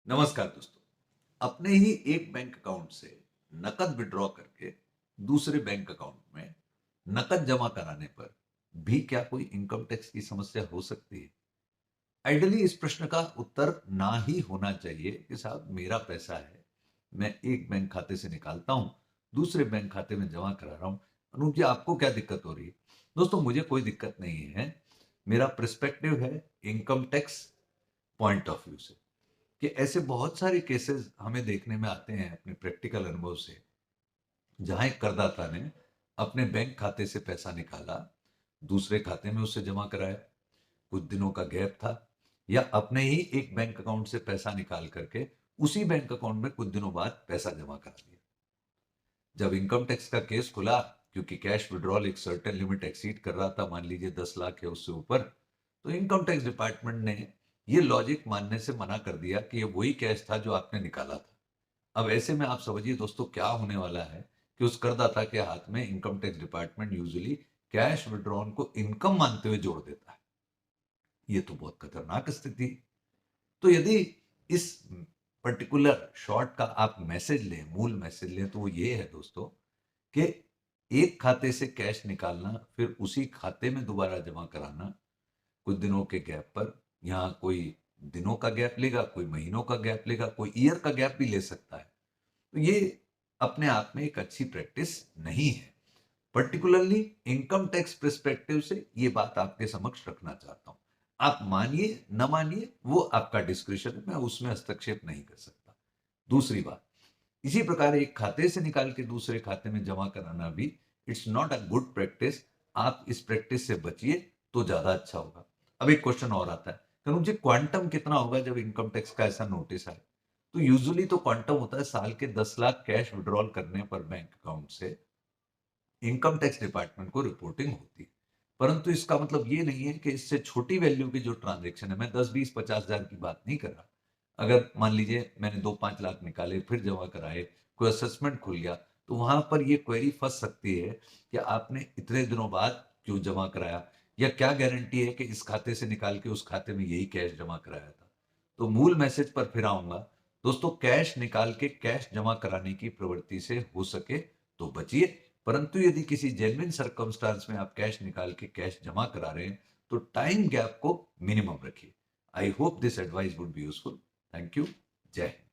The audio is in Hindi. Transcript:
नमस्कार दोस्तों। अपने ही एक बैंक अकाउंट से नकद विड्रॉ करके दूसरे बैंक अकाउंट में नकद जमा कराने पर भी क्या कोई इनकम टैक्स की समस्या हो सकती है? आइडियली इस प्रश्न का उत्तर ना ही होना चाहिए कि साहब मेरा पैसा है, मैं एक बैंक खाते से निकालता हूं, दूसरे बैंक खाते में जमा करा रहा हूं। अनूप जी, आपको क्या दिक्कत हो रही है? दोस्तों, मुझे कोई दिक्कत नहीं है। मेरा पर्सपेक्टिव है income tax point of view से कि ऐसे बहुत सारे केसेस हमें देखने में आते हैं अपने प्रैक्टिकल अनुभव से, जहां एक करदाता ने अपने बैंक खाते से पैसा निकाला, दूसरे खाते में उसे जमा कराया, कुछ दिनों का गैप था, या अपने ही एक बैंक अकाउंट से पैसा निकाल करके उसी बैंक अकाउंट में कुछ दिनों बाद पैसा जमा करा दिया। जब इनकम टैक्स का केस खुला, क्योंकि कैश विड्रॉल एक सर्टेन लिमिट एक्सीड कर रहा था, मान लीजिए 10 लाख या उससे ऊपर, तो इनकम टैक्स डिपार्टमेंट ने ये लॉजिक मानने से मना कर दिया कि ये वही कैश था जो आपने निकाला था। अब ऐसे में आप समझिए दोस्तों क्या होने वाला है कि उस करदाता के हाथ में income tax department usually cash withdrawal को इनकम मानते हुए जोड़ देता है। ये तो बहुत खतरनाक स्थिति। तो यदि इस पर्टिकुलर शॉर्ट का आप मैसेज लें, मूल मैसेज लें, तो वो ये है दोस्तों कि एक खाते से कैश निकालना फिर उसी खाते में दोबारा जमा कराना कुछ दिनों के गैप पर, यहाँ कोई दिनों का गैप लेगा, कोई महीनों का गैप लेगा, कोई ईयर का गैप भी ले सकता है। तो ये अपने आप में एक अच्छी प्रैक्टिस नहीं है। पर्टिकुलरली इनकम टैक्स पर्सपेक्टिव से ये बात आपके समक्ष रखना चाहता हूं। आप मानिए न मानिए वो आपका डिस्क्रिप्शन है, मैं उसमें हस्तक्षेप नहीं कर सकता। दूसरी बात, इसी प्रकार एक खाते से निकाल के दूसरे खाते में जमा कराना भी it's not a good practice. आप इस प्रैक्टिस से बचिए तो ज्यादा अच्छा होगा। अब एक क्वेश्चन और आता है कि मुझे क्वांटम कितना होगा जब इनकम टैक्स का ऐसा नोटिस आए? तो यूजुअली तो क्वांटम होता है साल के 10 लाख कैश विड्रॉल करने पर बैंक अकाउंट से इनकम टैक्स डिपार्टमेंट को रिपोर्टिंग होती है। परंतु इसका मतलब ये नहीं है कि इससे छोटी वैल्यू की जो ट्रांजेक्शन है, मैं 10, 20, 50 हजार की बात नहीं कर रहा। अगर मान लीजिए मैंने 2, 5 लाख निकाले, फिर जमा कराए, कोई असेसमेंट खुल गया, तो वहां पर ये क्वेरी फंस सकती है कि आपने इतने दिनों बाद क्यों जमा कराया, या क्या गारंटी है कि इस खाते से निकाल के उस खाते में यही कैश जमा कराया था। तो मूल मैसेज पर फिर आऊंगा दोस्तों, कैश निकाल के कैश जमा कराने की प्रवृत्ति से हो सके तो बचिए। परंतु यदि किसी जेन्युइन सर्कमस्टांस में आप कैश निकाल के कैश जमा करा रहे हैं, तो टाइम गैप को मिनिमम रखिए। I hope this advice would be useful. Thank you. जय हिंद।